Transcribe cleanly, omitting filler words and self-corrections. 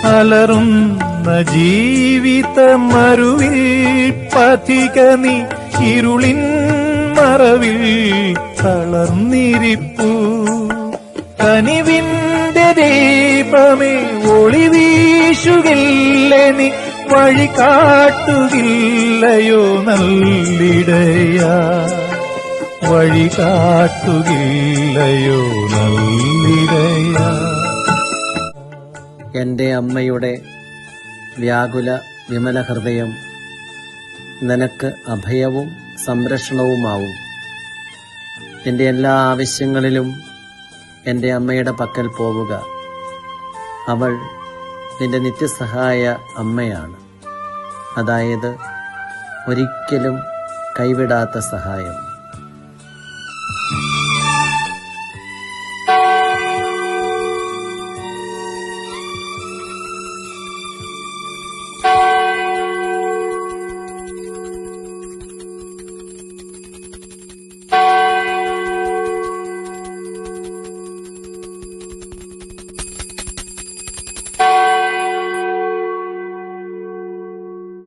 അലറുന്ന ജീവിത മരുവിൽ പഥിക നീ ഇരുളിൻ മറവിൽ തളർന്നിരിപ്പൂ. കനിവിന്റെ ദീപമേ ഒളിവീശുകില്ലേ നീ, വഴി കാട്ടുകില്ലയോ നല്ലിടയാ, വഴി കാട്ടുകില്ലയോ നല്ലിടയാ. എൻ്റെ അമ്മയുടെ വ്യാകുല വിമല ഹൃദയം നിനക്ക് അഭയവും സംരക്ഷണവുമാവും. എൻ്റെ എല്ലാ ആവശ്യങ്ങളിലും എൻ്റെ അമ്മയുടെ പക്കൽ പോവുക. അവൾ നിന്റെ നിത്യസഹായ അമ്മയാണ്, അതായത് ഒരിക്കലും കൈവിടാത്ത സഹായം.